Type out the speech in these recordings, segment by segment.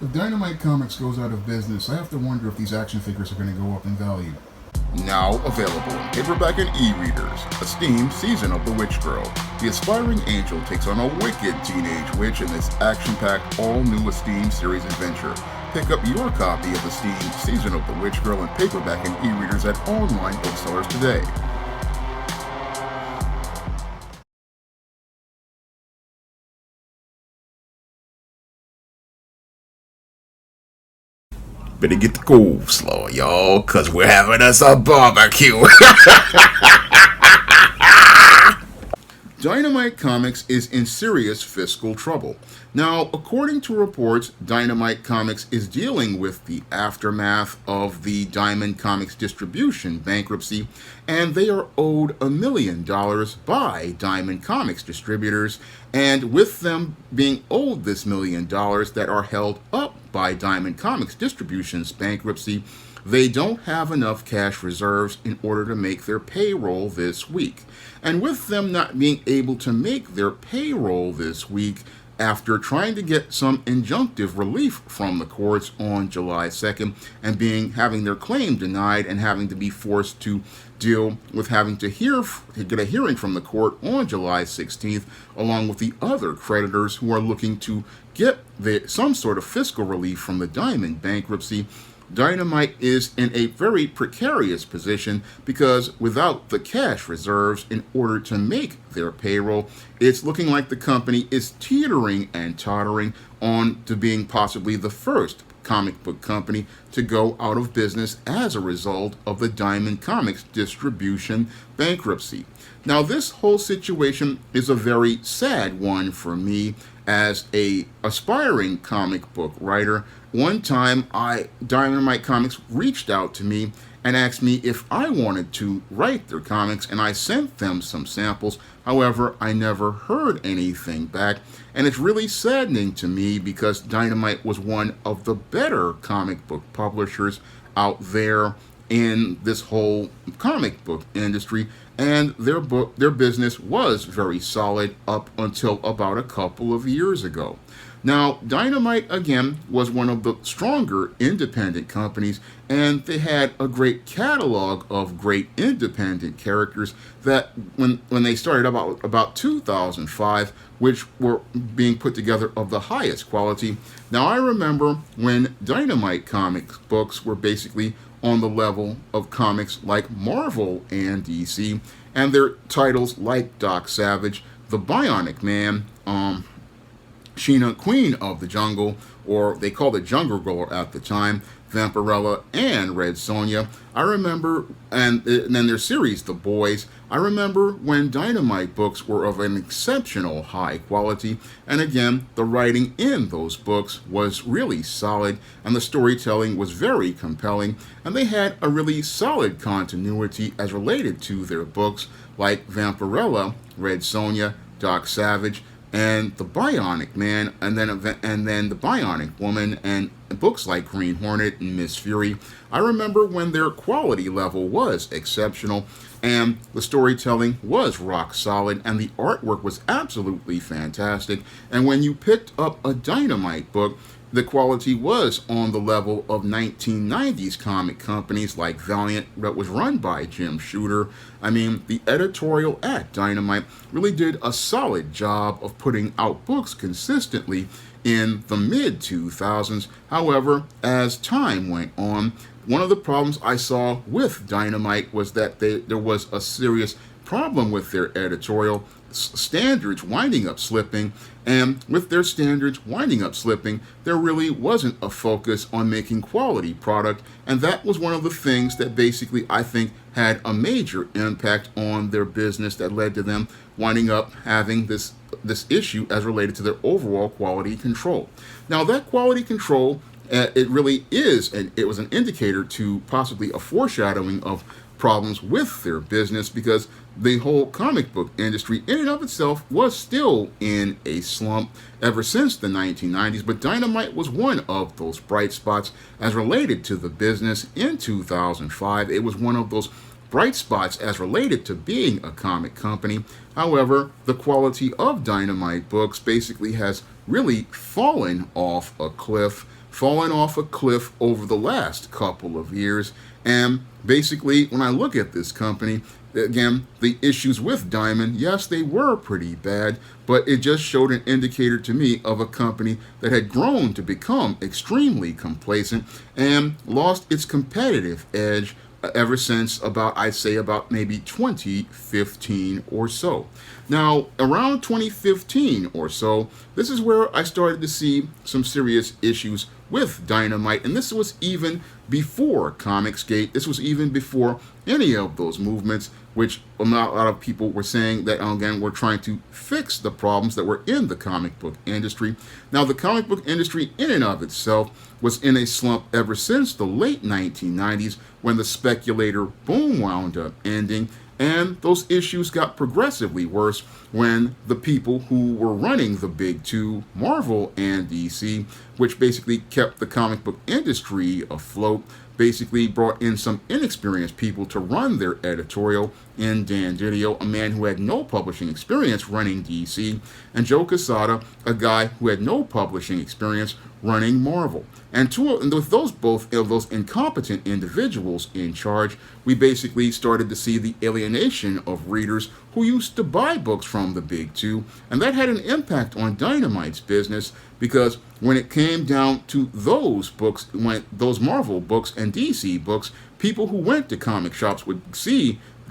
If Dynamite Comics goes out of business, I have to wonder if these action figures are going to go up in value. Now available in paperback and e-readers, Esteemed Season of the Witch Girl. The aspiring angel takes on a wicked teenage witch in this action-packed, all-new Esteemed series adventure. Pick up your copy of Esteemed Season of the Witch Girl in paperback and e-readers at online booksellers today. Better get the coleslaw, y'all, cause we're having us a barbecue. Dynamite Comics is in serious fiscal trouble. Now, according to reports, Dynamite Comics is dealing with the aftermath of the Diamond Comics distribution bankruptcy, and they are owed $1 million by Diamond Comics distributors, and with them being owed this $1 million that are held up by Diamond Comics distribution's bankruptcy, they don't have enough cash reserves in order to make their payroll this week. And with them not being able to make their payroll this week, after trying to get some injunctive relief from the courts on July 2nd and having their claim denied and having to be forced to deal with having to get a hearing from the court on July 16th, along with the other creditors who are looking to get some sort of fiscal relief from the Diamond bankruptcy, Dynamite is in a very precarious position because without the cash reserves in order to make their payroll, it's looking like the company is teetering and tottering on to being possibly the first comic book company to go out of business as a result of the Diamond Comics distribution bankruptcy. Now, this whole situation is a very sad one for me as a aspiring comic book writer. One time, Dynamite Comics reached out to me and asked me if I wanted to write their comics, and I sent them some samples. However, I never heard anything back, and it's really saddening to me because Dynamite was one of the better comic book publishers out there in this whole comic book industry, and their business was very solid up until about a couple of years ago. Now, Dynamite, again, was one of the stronger independent companies, and they had a great catalog of great independent characters that when they started about 2005, which were being put together of the highest quality. Now, I remember when Dynamite Comics books were basically on the level of comics like Marvel and DC, and their titles like Doc Savage, The Bionic Man, Sheena, Queen of the Jungle, or they called it Jungle Girl at the time, Vampirella, and Red Sonja. I remember, and then their series, The Boys. I remember when Dynamite books were of an exceptional high quality, and again, the writing in those books was really solid, and the storytelling was very compelling, and they had a really solid continuity as related to their books, like Vampirella, Red Sonja, Doc Savage, and The Bionic Man, and then The Bionic Woman, and books like Green Hornet and Miss Fury. I remember when their quality level was exceptional, and the storytelling was rock solid, and the artwork was absolutely fantastic. And when you picked up a Dynamite book, the quality was on the level of 1990s comic companies like Valiant, that was run by Jim Shooter. I mean, the editorial at Dynamite really did a solid job of putting out books consistently in the mid-2000s. However, as time went on, one of the problems I saw with Dynamite was that there was a serious problem with their editorial standards winding up slipping, and with their standards winding up slipping, there really wasn't a focus on making quality product, and that was one of the things that basically I think had a major impact on their business that led to them winding up having this issue as related to their overall quality control. Now, that quality control, it really is, and it was an indicator to possibly a foreshadowing of problems with their business, because the whole comic book industry in and of itself was still in a slump ever since the 1990s, but Dynamite was one of those bright spots as related to the business in 2005. It was one of those bright spots as related to being a comic company. However, the quality of Dynamite books basically has really fallen off a cliff over the last couple of years. And basically, when I look at this company, again, the issues with Diamond, yes, they were pretty bad, but it just showed an indicator to me of a company that had grown to become extremely complacent and lost its competitive edge ever since I'd say about maybe 2015 or so. Now, around 2015 or so, this is where I started to see some serious issues with Dynamite, and this was even before Comicsgate. This was even before any of those movements, which a lot of people were saying that, again, we're trying to fix the problems that were in the comic book industry. Now, the comic book industry in and of itself was in a slump ever since the late 1990s, when the speculator boom wound up ending, and those issues got progressively worse when the people who were running the big two, Marvel and DC, which basically kept the comic book industry afloat, basically brought in some inexperienced people to run their editorial in Dan Didio, a man who had no publishing experience running DC, and Joe Quesada, a guy who had no publishing experience running Marvel. And with both of those incompetent individuals in charge, we basically started to see the alienation of readers who used to buy books from the big two, and that had an impact on Dynamite's business, because when it came down to those books, those Marvel books and DC books, people who went to comic shops would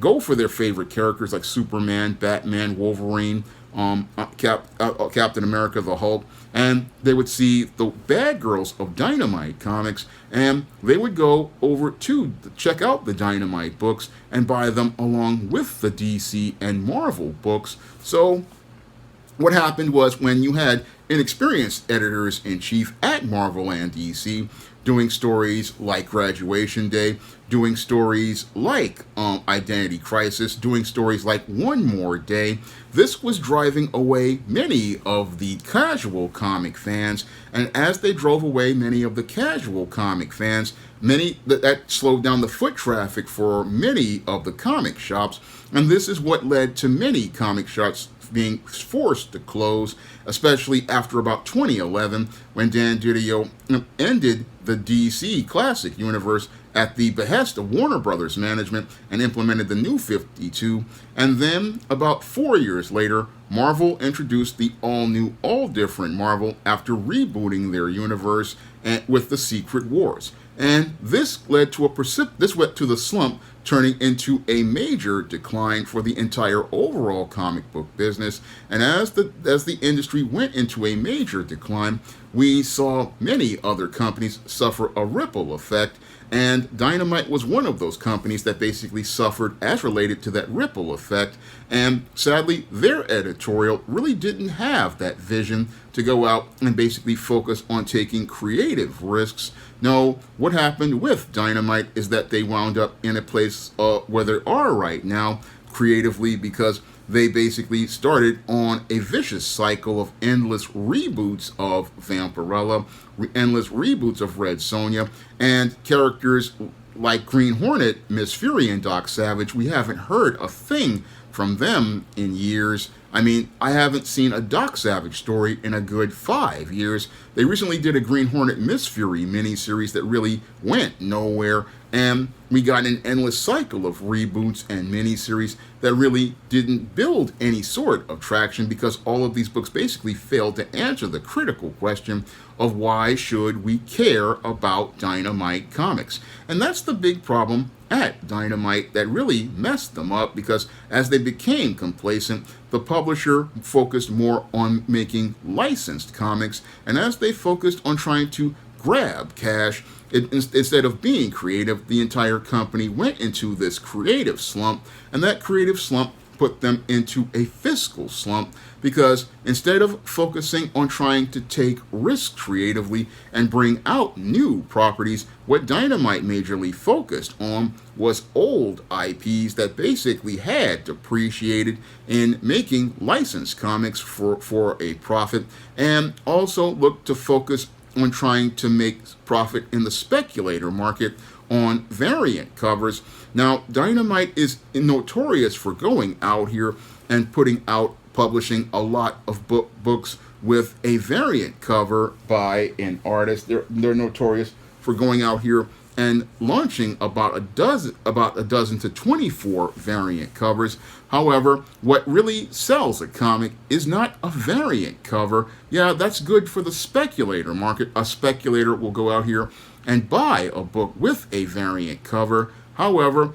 go for their favorite characters like Superman, Batman, Wolverine, Captain America, the Hulk, and they would see the bad girls of Dynamite Comics, and they would go over to check out the Dynamite books and buy them along with the DC and Marvel books. So what happened was, when you had inexperienced editors-in-chief at Marvel and DC doing stories like Graduation Day, doing stories like Identity Crisis, doing stories like One More Day, this was driving away many of the casual comic fans, and as they drove away many of the casual comic fans, that slowed down the foot traffic for many of the comic shops, and this is what led to many comic shops being forced to close, especially after about 2011, when Dan Didio ended the DC Classic Universe at the behest of Warner Brothers management and implemented the New 52. And then, about 4 years later, Marvel introduced the all-new, all-different Marvel after rebooting their universe with the Secret Wars. And this led to the slump turning into a major decline for the entire overall comic book business. And as the industry went into a major decline, we saw many other companies suffer a ripple effect, and Dynamite was one of those companies that basically suffered as related to that ripple effect. And sadly, their editorial really didn't have that vision to go out and basically focus on taking creative risks. No, what happened with Dynamite is that they wound up in a place where they are right now creatively, because they basically started on a vicious cycle of endless reboots of Vampirella, endless reboots of Red Sonja, and characters like Green Hornet, Miss Fury, and Doc Savage. We haven't heard a thing from them in years. I mean, I haven't seen a Doc Savage story in a good 5 years. They recently did a Green Hornet Miss Fury miniseries that really went nowhere, and we got an endless cycle of reboots and miniseries that really didn't build any sort of traction, because all of these books basically failed to answer the critical question of why should we care about Dynamite Comics. And that's the big problem at Dynamite that really messed them up, because as they became complacent, the publisher focused more on making licensed comics, and as they focused on trying to grab cash, instead of being creative, the entire company went into this creative slump, and that creative slump put them into a fiscal slump, because instead of focusing on trying to take risks creatively and bring out new properties, what Dynamite majorly focused on was old IPs that basically had depreciated in making licensed comics for a profit, and also looked to focus on trying to make profit in the speculator market, on variant covers. Now, Dynamite is notorious for going out here and publishing a lot of books with a variant cover by an artist. They're notorious for going out here and launching about a dozen to 24 variant covers. However, what really sells a comic is not a variant cover. Yeah, that's good for the speculator market. A speculator will go out here and buy a book with a variant cover. However,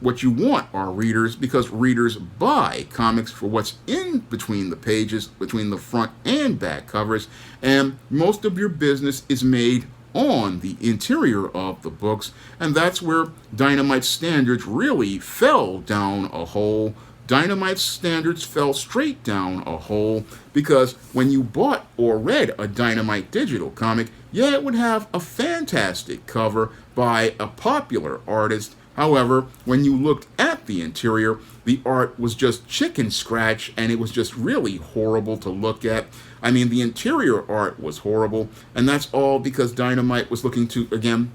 what you want are readers, because readers buy comics for what's in between the pages, between the front and back covers, and most of your business is made on the interior of the books, and that's where Dynamite's standards really fell down a hole. Dynamite's standards fell straight down a hole, because when you bought or read a Dynamite digital comic, yeah, it would have a fantastic cover by a popular artist. However, when you looked at the interior, the art was just chicken scratch, and it was just really horrible to look at. I mean, the interior art was horrible, and that's all because Dynamite was looking to, again,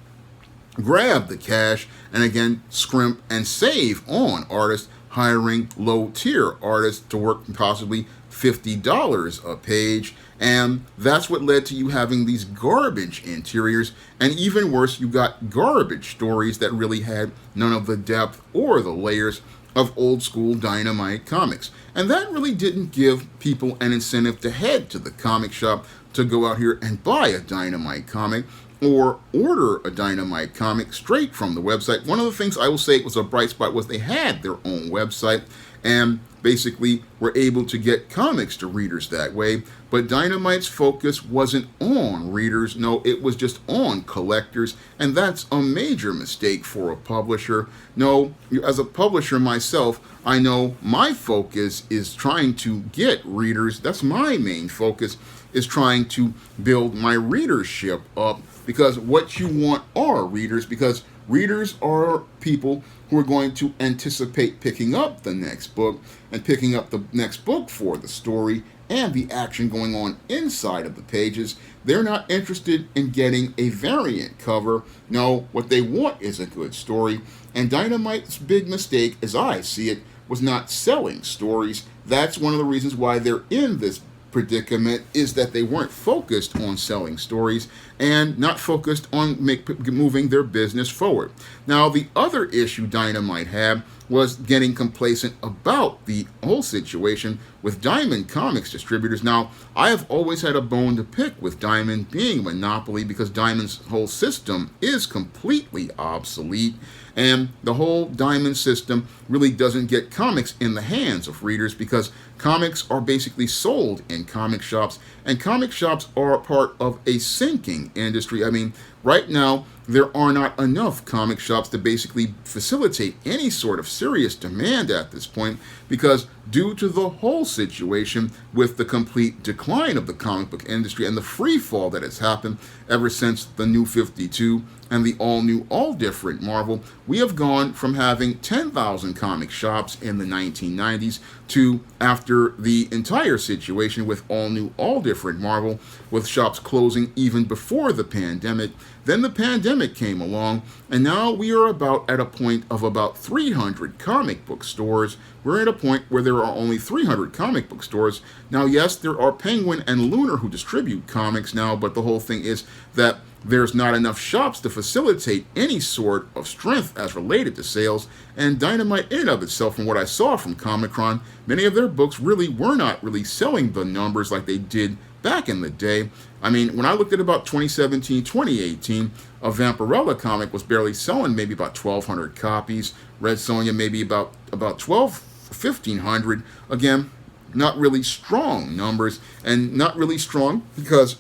grab the cash and, again, scrimp and save on artists, hiring low-tier artists to work possibly $50 a page, and that's what led to you having these garbage interiors, and even worse, you got garbage stories that really had none of the depth or the layers of old school Dynamite comics. And that really didn't give people an incentive to head to the comic shop to go out here and buy a Dynamite comic or order a Dynamite comic straight from the website. One of the things I will say was a bright spot was they had their own website and basically were able to get comics to readers that way. But Dynamite's focus wasn't on readers. No, it was just on collectors, and that's a major mistake for a publisher. No, as a publisher myself, I know my focus is trying to get readers. That's my main focus, is trying to build my readership up, because what you want are readers, because readers are people who are going to anticipate picking up the next book and picking up the next book for the story and the action going on inside of the pages. They're not interested in getting a variant cover. No, what they want is a good story. And Dynamite's big mistake, as I see it, was not selling stories. That's one of the reasons why they're in this predicament, is that they weren't focused on selling stories and not focused on moving their business forward. Now, the other issue Dynamite had was getting complacent about the whole situation with Diamond Comics distributors. Now, I have always had a bone to pick with Diamond being a monopoly, because Diamond's whole system is completely obsolete, and the whole Diamond system really doesn't get comics in the hands of readers, because comics are basically sold in comic shops, and comic shops are part of a sinking industry. I mean, right now, there are not enough comic shops to basically facilitate any sort of serious demand at this point, because due to the whole situation with the complete decline of the comic book industry and the free fall that has happened ever since the New 52 and the all-new, all-different Marvel, we have gone from having 10,000 comic shops in the 1990s to, after the entire situation with all-new, all-different Marvel, with shops closing even before the pandemic. Then the pandemic came along, and now we are at a point of about 300 comic book stores. We're at a point where there are only 300 comic book stores. Now, yes, there are Penguin and Lunar who distribute comics now, but the whole thing is that there's not enough shops to facilitate any sort of strength as related to sales, and Dynamite in and of itself, from what I saw from Comic-Con, many of their books really were not really selling the numbers like they did back in the day. I mean, when I looked at about 2017, 2018, a Vampirella comic was barely selling maybe about 1,200 copies. Red Sonja maybe about 1,500. Again, not really strong numbers, and not really strong because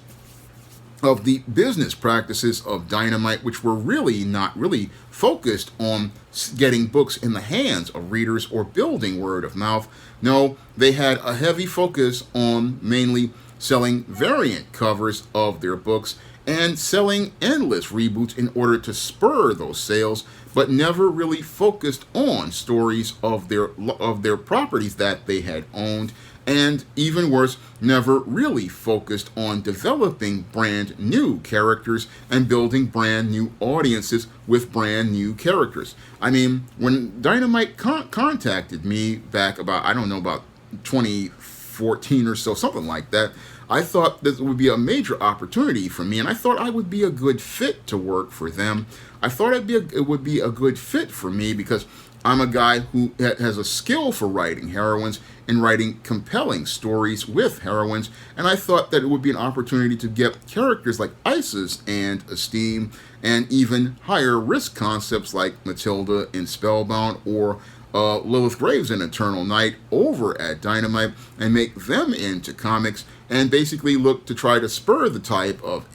of the business practices of Dynamite, which were really not really focused on getting books in the hands of readers or building word of mouth. No, they had a heavy focus on mainly selling variant covers of their books and selling endless reboots in order to spur those sales, but never really focused on stories of their properties that they had owned. and even worse, never really focused on developing brand new characters and building brand new audiences with brand new characters. I mean, when Dynamite contacted me back about, I don't know, about 2014 or so, something like that, I thought this would be a major opportunity for me, and I thought I would be a good fit to work for them. I thought it would be a good fit for me because I'm a guy who has a skill for writing heroines and writing compelling stories with heroines, and I thought that it would be an opportunity to get characters like Isis and Esteem, and even higher risk concepts like Matilda in Spellbound or Lilith Graves in Eternal Night over at Dynamite and make them into comics and basically look to try to spur the type of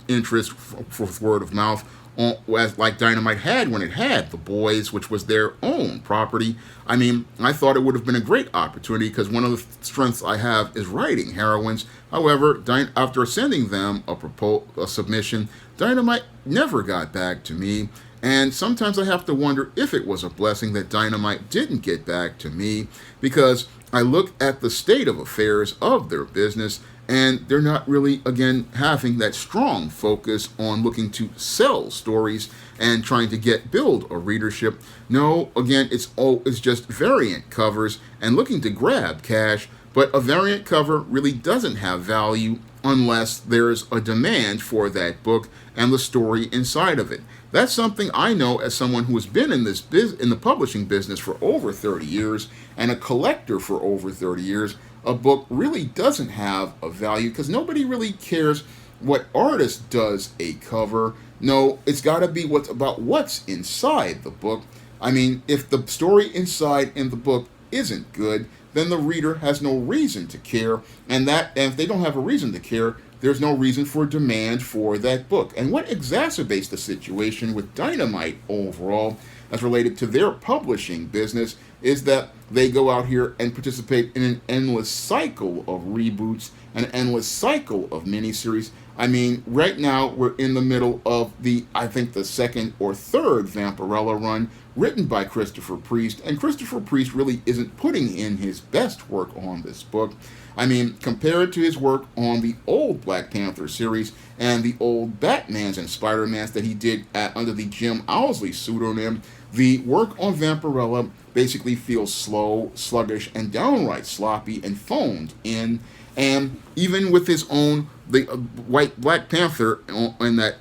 interest for word of mouth as like Dynamite had when it had The Boys, which was their own property. I mean, I thought it would have been a great opportunity because one of the strengths I have is writing heroines. However, after sending them a submission, Dynamite never got back to me. And sometimes I have to wonder if it was a blessing that Dynamite didn't get back to me, because I look at the state of affairs of their business and they're not really, again, having that strong focus on looking to sell stories and trying to build a readership. No, again, it's just variant covers and looking to grab cash, but a variant cover really doesn't have value unless there's a demand for that book and the story inside of it. That's something I know as someone who has been in the publishing business for over 30 years and a collector for over 30 years. A book really doesn't have a value because nobody really cares what artist does a cover. No, it's got to be about what's inside the book. I mean, if the story inside in the book isn't good, then the reader has no reason to care, and if they don't have a reason to care, there's no reason for demand for that book. And what exacerbates the situation with Dynamite overall, as related to their publishing business, is that they go out here and participate in an endless cycle of reboots, an endless cycle of miniseries. I mean, right now we're in the middle of I think the second or third Vampirella run, written by Christopher Priest, and Christopher Priest really isn't putting in his best work on this book. I mean, compared to his work on the old Black Panther series and the old Batmans and Spider-Mans that he did under the Jim Owsley pseudonym, the work on Vampirella basically feels slow, sluggish, and downright sloppy and phoned in. And even with his own White Black Panther and that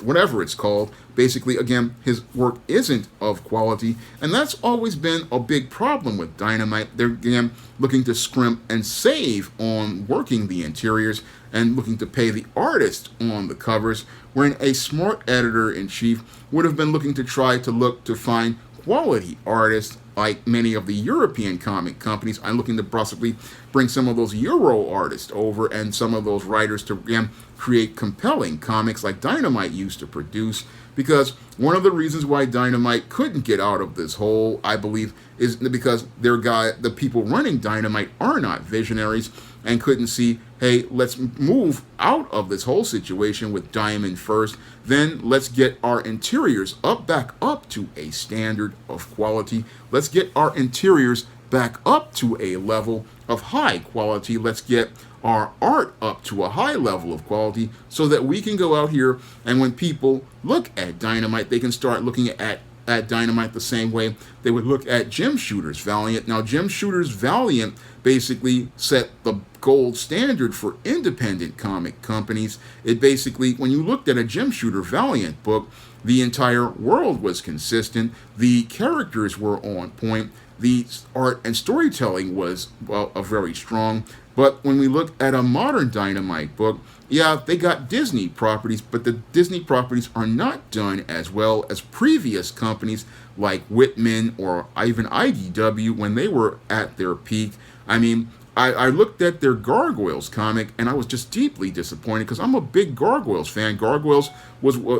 whatever it's called, basically again his work isn't of quality, and that's always been a big problem with Dynamite. They're again looking to scrimp and save on working the interiors and looking to pay the artist on the covers, wherein a smart editor-in-chief would have been looking to try to find quality artists like many of the European comic companies. I'm looking to possibly bring some of those Euro artists over and some of those writers to again create compelling comics like Dynamite used to produce, because one of the reasons why Dynamite couldn't get out of this hole, I believe, is because the people running Dynamite are not visionaries and couldn't see, hey, let's move out of this whole situation with Diamond first, then let's get our interiors back up to a standard of quality. Let's get our interiors back up to a level of high quality. Let's get our art up to a high level of quality so that we can go out here and when people look at Dynamite, they can start looking at Dynamite the same way they would look at Jim Shooter's Valiant. Now, Jim Shooter's Valiant basically set the gold standard for independent comic companies. It basically, when you looked at a Jim Shooter Valiant book, the entire world was consistent, the characters were on point, the art and storytelling was very strong. But when we look at a modern Dynamite book, yeah, they got Disney properties, but the Disney properties are not done as well as previous companies like Whitman or even IDW when they were at their peak. I mean, I looked at their Gargoyles comic and I was just deeply disappointed because I'm a big Gargoyles fan. Gargoyles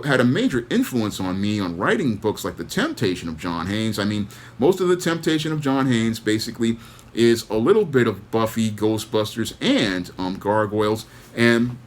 had a major influence on me on writing books like The Temptation of John Haynes. I mean, most of The Temptation of John Haynes basically is a little bit of Buffy, Ghostbusters, and Gargoyles. And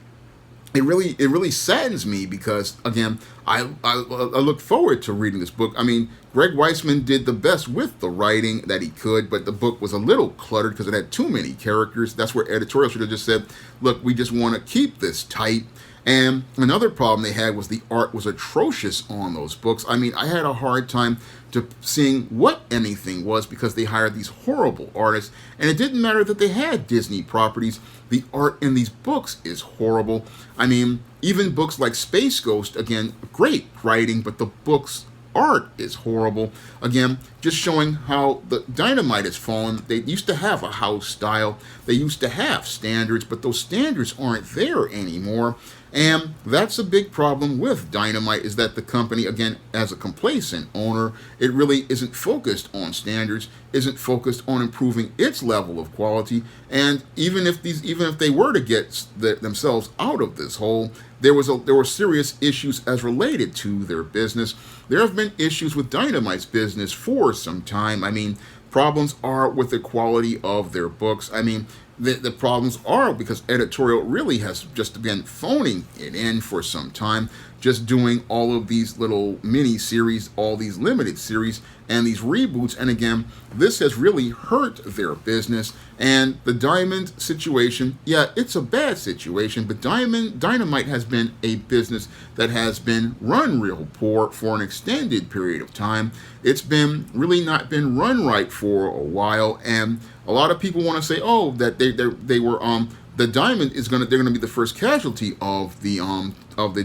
it really saddens me because again I look forward to reading this book. I mean, Greg Weisman did the best with the writing that he could, but the book was a little cluttered because it had too many characters. That's where editorial should have just said, look, we just want to keep this tight. And another problem they had was the art was atrocious on those books. I mean, I had a hard time to seeing what anything was because they hired these horrible artists, and it didn't matter that they had Disney properties. The art in these books is horrible. I mean, even books like Space Ghost, again, great writing, but the book's art is horrible. Again, just showing how the Dynamite has fallen. They used to have a house style. They used to have standards, but those standards aren't there anymore. And that's a big problem with Dynamite, is that the company, again, as a complacent owner, it really isn't focused on standards, isn't focused on improving its level of quality. And even if they were to get themselves out of this hole, there were serious issues as related to their business. There have been issues with Dynamite's business for some time. I mean, problems are with the quality of their books. I mean, the problems are because editorial really has just been phoning it in for some time, just doing all of these little mini series, all these limited series, and these reboots. And again, this has really hurt their business. And the Diamond situation, yeah, it's a bad situation, but Dynamite has been a business that has been run real poor for an extended period of time. It's been really not been run right for a while, and a lot of people want to say, oh, that they were the Diamond they're gonna be the first casualty of the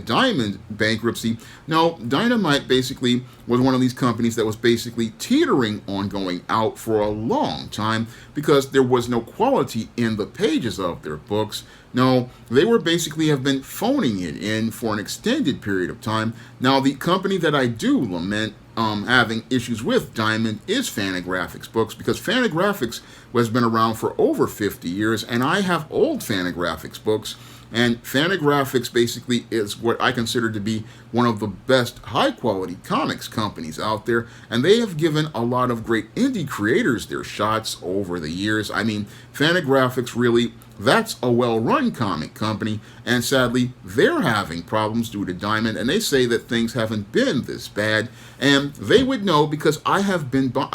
Diamond bankruptcy. No, Dynamite basically was one of these companies that was basically teetering on going out for a long time because there was no quality in the pages of their books. No, they were basically have been phoning it in for an extended period of time. Now, the company that I do lament having issues with Diamond is Fantagraphics Books, because Fantagraphics has been around for over 50 years, and I have old Fantagraphics books, and Fantagraphics basically is what I consider to be one of the best high-quality comics companies out there, and they have given a lot of great indie creators their shots over the years. I mean, Fantagraphics really, that's a well-run comic company, and sadly, they're having problems due to Diamond, and they say that things haven't been this bad, and they would know because I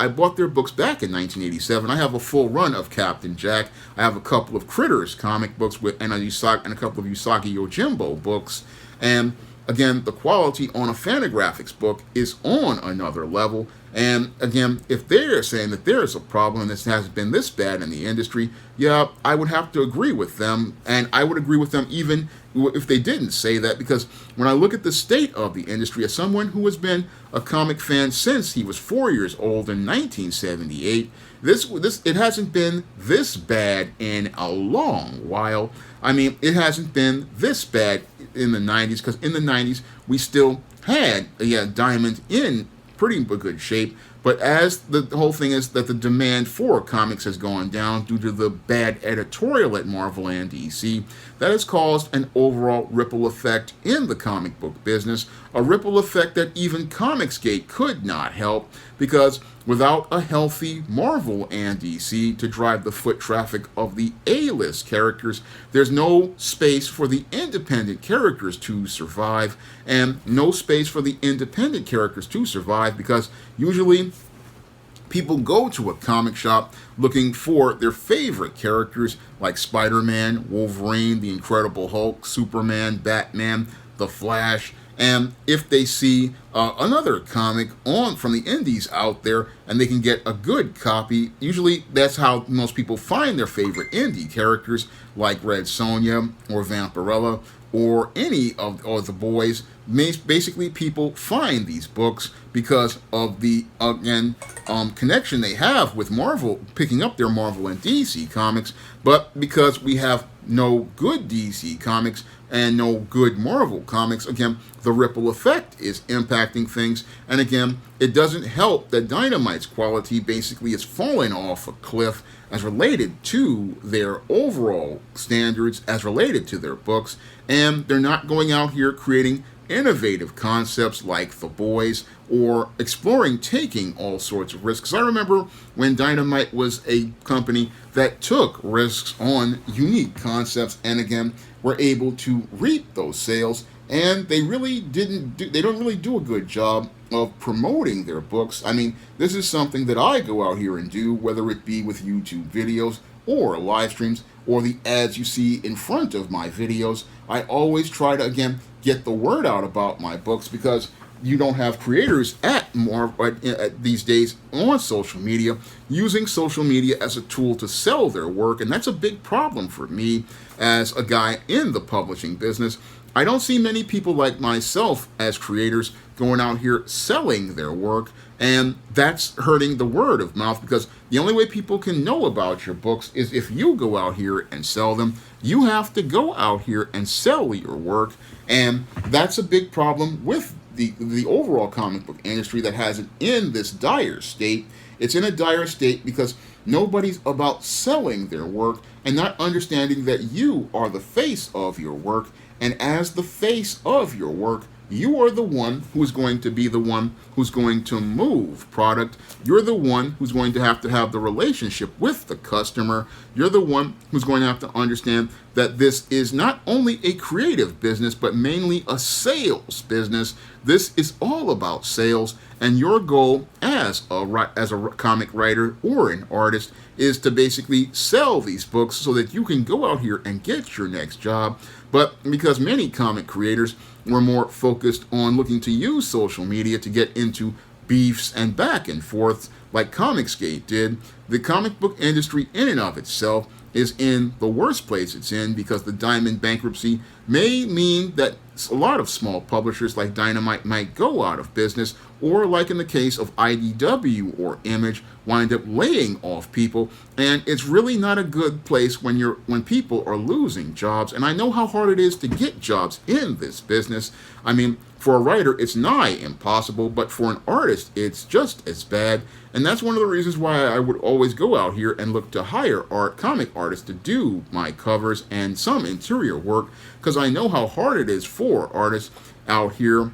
bought their books back in 1987. I have a full run of Captain Jack. I have a couple of Critters comic books and a couple of Usagi Yojimbo books, and again, the quality on a Fantagraphics book is on another level. And again, if they're saying that there is a problem and this has been this bad in the industry, yeah, I would have to agree with them. And I would agree with them even if they didn't say that, because when I look at the state of the industry, as someone who has been a comic fan since he was 4 years old in 1978, it hasn't been this bad in a long while. I mean, it hasn't been this bad in the 90s, because in the 90s we still had Diamond in pretty good shape, but as the whole thing is that the demand for comics has gone down due to the bad editorial at Marvel and DC, that has caused an overall ripple effect in the comic book business, a ripple effect that even Comicsgate could not help, because without a healthy Marvel and DC to drive the foot traffic of the A-list characters, there's no space for the independent characters to survive, and no space for the independent characters to survive because usually people go to a comic shop looking for their favorite characters like Spider-Man, Wolverine, the Incredible Hulk, Superman, Batman, The Flash, and if they see another comic from the indies out there and they can get a good copy, usually that's how most people find their favorite indie characters like Red Sonja or Vampirella or any of the boys. Basically, people find these books because of the connection they have with Marvel, picking up their Marvel and DC comics, but because we have no good DC comics and no good Marvel comics, again, the ripple effect is impacting things, and again, it doesn't help that Dynamite's quality basically is falling off a cliff as related to their overall standards, as related to their books, and they're not going out here creating innovative concepts like The Boys, or exploring taking all sorts of risks. I remember when Dynamite was a company that took risks on unique concepts and again were able to reap those sales, and they don't really do a good job of promoting their books. I mean, this is something that I go out here and do, whether it be with YouTube videos or live streams or the ads you see in front of my videos. I always try to again get the word out about my books, because you don't have creators these days on social media using social media as a tool to sell their work, and that's a big problem for me as a guy in the publishing business. I don't see many people like myself as creators going out here selling their work, and that's hurting the word of mouth, because the only way people can know about your books is if you go out here and sell them. You have to go out here and sell your work, and that's a big problem with the overall comic book industry that has it in this dire state. It's in a dire state because nobody's about selling their work and not understanding that you are the face of your work, and as the face of your work, you are the one who's going to be the one who's going to move product. You're the one who's going to have the relationship with the customer. You're the one who's going to have to understand that this is not only a creative business, but mainly a sales business. This is all about sales, and your goal as a comic writer or an artist is to basically sell these books so that you can go out here and get your next job. But because many comic creators were more focused on looking to use social media to get into beefs and back and forths like Comicsgate did, the comic book industry in and of itself is in the worst place it's in, because the Diamond bankruptcy may mean that a lot of small publishers like Dynamite might go out of business, or like in the case of IDW or Image, wind up laying off people. And it's really not a good place when people are losing jobs. And I know how hard it is to get jobs in this business. I mean, for a writer, it's nigh impossible, but for an artist, it's just as bad. And that's one of the reasons why I would always go out here and look to hire comic artists to do my covers and some interior work, because I know how hard it is for artists out here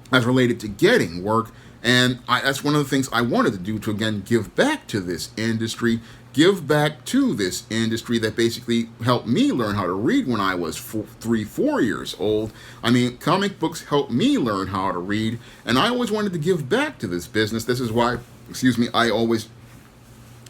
as related to getting work. And that's one of the things I wanted to do, to again give back to this industry, that basically helped me learn how to read when I was 4 years old. I mean, comic books helped me learn how to read, and I always wanted to give back to this business. This is why, I always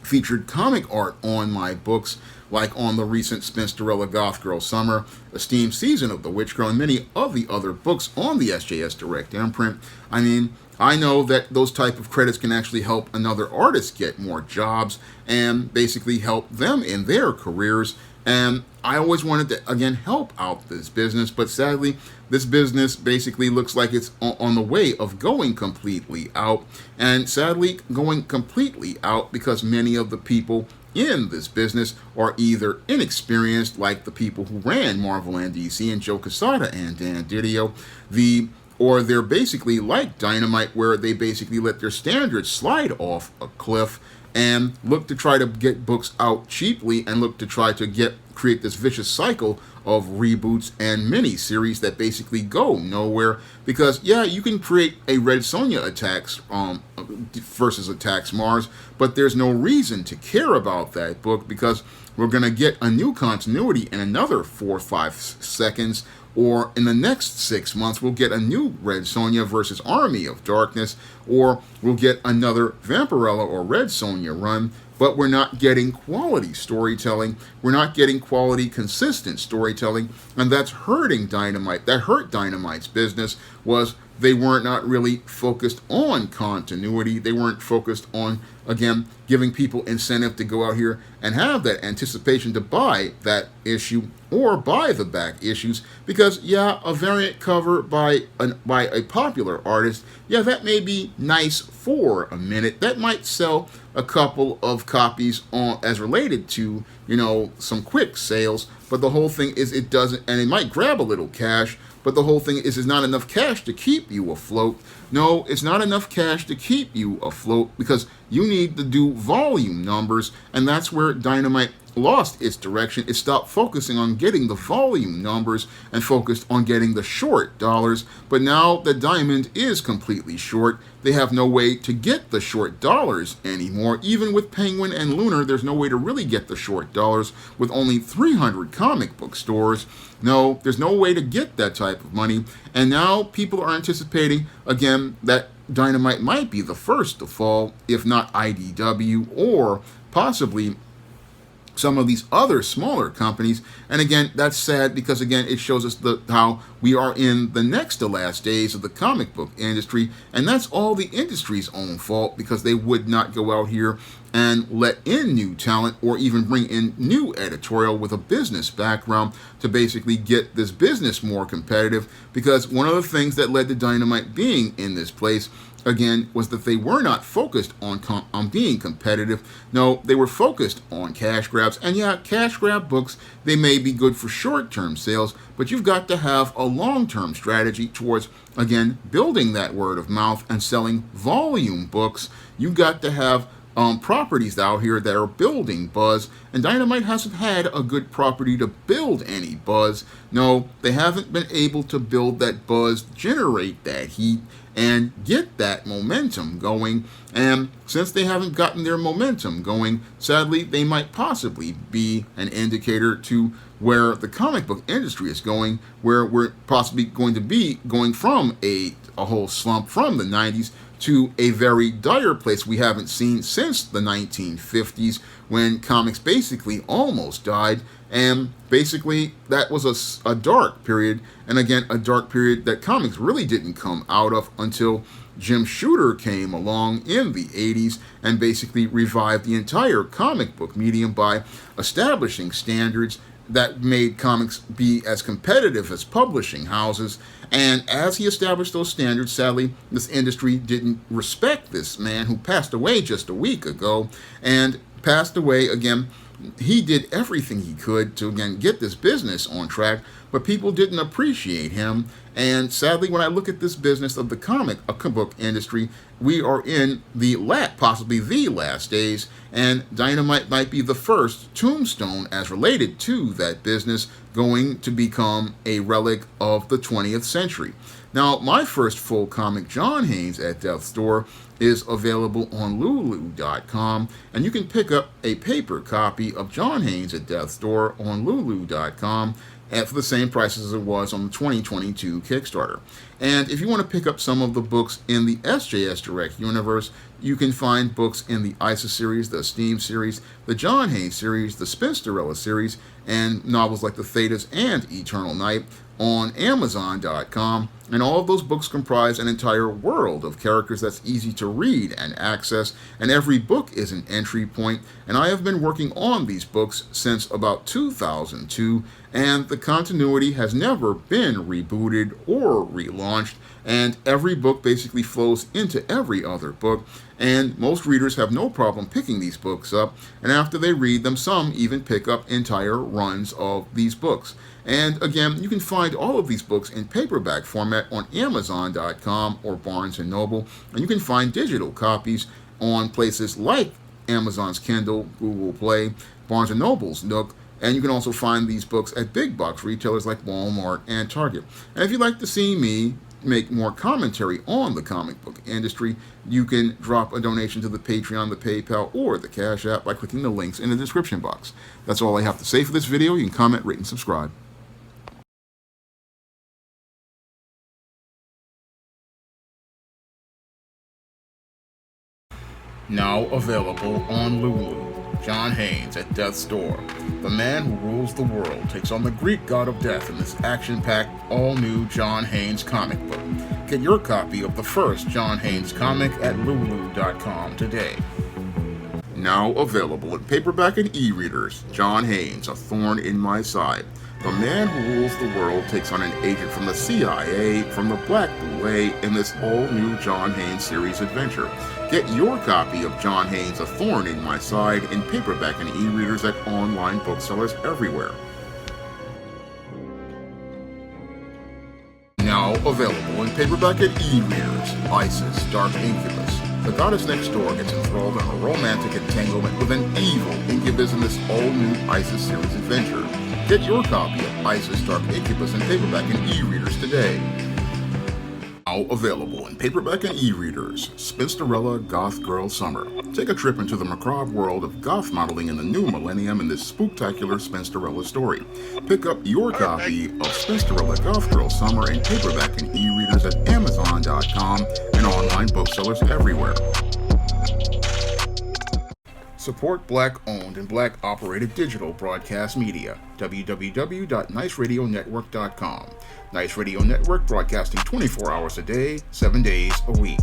featured comic art on my books, like on the recent Spinsterella Goth Girl Summer, Esteemed Season of the Witch Girl, and many of the other books on the SJS Direct imprint. I mean, I know that those type of credits can actually help another artist get more jobs and basically help them in their careers. And I always wanted to, again, help out this business, but sadly, this business basically looks like it's on the way of going completely out. And sadly, going completely out because many of the people in this business are either inexperienced, like the people who ran Marvel and DC, and Joe Quesada and Dan Didio, or they're basically like Dynamite, where they basically let their standards slide off a cliff and look to try to get books out cheaply and look to try to create this vicious cycle of reboots and mini-series that basically go nowhere. Because, yeah, you can create a Red Sonja attacks versus Attacks Mars, but there's no reason to care about that book, because we're going to get a new continuity in another 4 or 5 seconds, or in the next 6 months, we'll get a new Red Sonja versus Army of Darkness, or we'll get another Vampirella or Red Sonja run, but we're not getting quality storytelling. We're not getting quality, consistent storytelling, and that's hurting Dynamite. That hurt Dynamite's business, was they weren't not really focused on continuity. They weren't focused on, again, giving people incentive to go out here and have that anticipation to buy that issue or buy the back issues. Because, yeah, a variant cover by a popular artist, yeah, that may be nice for a minute. That might sell a couple of copies as related to, some quick sales. But the whole thing is it doesn't, and it might grab a little cash, but the whole thing is not enough cash to keep you afloat. No, it's not enough cash to keep you afloat, because you need to do volume numbers, and that's where Dynamite lost its direction. It stopped focusing on getting the volume numbers and focused on getting the short dollars. But now that Diamond is completely short, they have no way to get the short dollars anymore. Even with Penguin and Lunar, there's no way to really get the short dollars with only 300 comic book stores. No, there's no way to get that type of money. And now people are anticipating, again, that Dynamite might be the first to fall, if not IDW or possibly some of these other smaller companies. And again, that's sad because again, it shows us how we are in the next to last days of the comic book industry, and that's all the industry's own fault because they would not go out here and let in new talent or even bring in new editorial with a business background to basically get this business more competitive. Because one of the things that led to Dynamite being in this place again was that they were not focused on being competitive. No, they were focused on cash grabs. And yeah, cash grab books, they may be good for short-term sales, but you've got to have a long-term strategy towards, again, building that word of mouth and selling volume books. You've got to have properties out here that are building buzz, and Dynamite hasn't had a good property to build any buzz. No, they haven't been able to build that buzz, generate that heat, and get that momentum going. And since they haven't gotten their momentum going, sadly, they might possibly be an indicator to where the comic book industry is going, where we're possibly going to be going from a whole slump from the 90s to a very dire place we haven't seen since the 1950s, when comics basically almost died. And basically that was a dark period, and again a dark period that comics really didn't come out of until Jim Shooter came along in the 80s and basically revived the entire comic book medium by establishing standards that made comics be as competitive as publishing houses. And as he established those standards, sadly, this industry didn't respect this man who passed away just a week ago, and passed away again. He did everything he could to, again, get this business on track, but people didn't appreciate him. And sadly, when I look at this business of the comic book industry, we are in possibly the last days, and Dynamite might be the first tombstone as related to that business going to become a relic of the 20th century. Now, my first full comic, John Haynes at Death's Door, is available on Lulu.com, and you can pick up a paper copy of John Haynes at Death's Door on Lulu.com for the same price as it was on the 2022 Kickstarter. And if you want to pick up some of the books in the SJS Direct universe, you can find books in the ISIS series, the Steam series, the John Haynes series, the Spinsterella series, and novels like The Thetas and Eternal Night on Amazon.com. And all of those books comprise an entire world of characters that's easy to read and access, and every book is an entry point. And I have been working on these books since about 2002, and the continuity has never been rebooted or relaunched, and every book basically flows into every other book, and most readers have no problem picking these books up, and after they read them, some even pick up entire runs of these books. And again, you can find all of these books in paperback format on Amazon.com or Barnes & Noble, and you can find digital copies on places like Amazon's Kindle, Google Play, Barnes & Noble's Nook, and you can also find these books at big box retailers like Walmart and Target. And if you'd like to see me make more commentary on the comic book industry, you can drop a donation to the Patreon, the PayPal, or the Cash App by clicking the links in the description box. That's all I have to say for this video. You can comment, rate, and subscribe. Now available on Lulu, John Haynes at Death's Door. The man who rules the world takes on the Greek god of death in this action-packed, all-new John Haynes comic book. Get your copy of the first John Haynes comic at Lulu.com today. Now available in paperback and e-readers, John Haynes, A Thorn in My Side. The man who rules the world takes on an agent from the CIA, from the Black Boule, in this all-new John Haynes series adventure. Get your copy of John Haynes' A Thorn in My Side in paperback and e-readers at online booksellers everywhere. Now available in paperback and e-readers, ISIS, Dark Incubus. the goddess next door gets enthralled in a romantic entanglement with an evil incubus in this all-new ISIS series adventure. Get your copy of ISIS Dark Incubus in paperback and e-readers today. Now available in paperback and e-readers, Spinsterella Goth Girl Summer. Take a trip into the macabre world of goth modeling in the new millennium in this spooktacular Spinsterella story. Pick up your copy of Spinsterella Goth Girl Summer in paperback and e-readers at Amazon.com and online booksellers everywhere. Support Black-owned and Black-operated digital broadcast media. www.niceradionetwork.com. Nice Radio Network, broadcasting 24 hours a day, 7 days a week.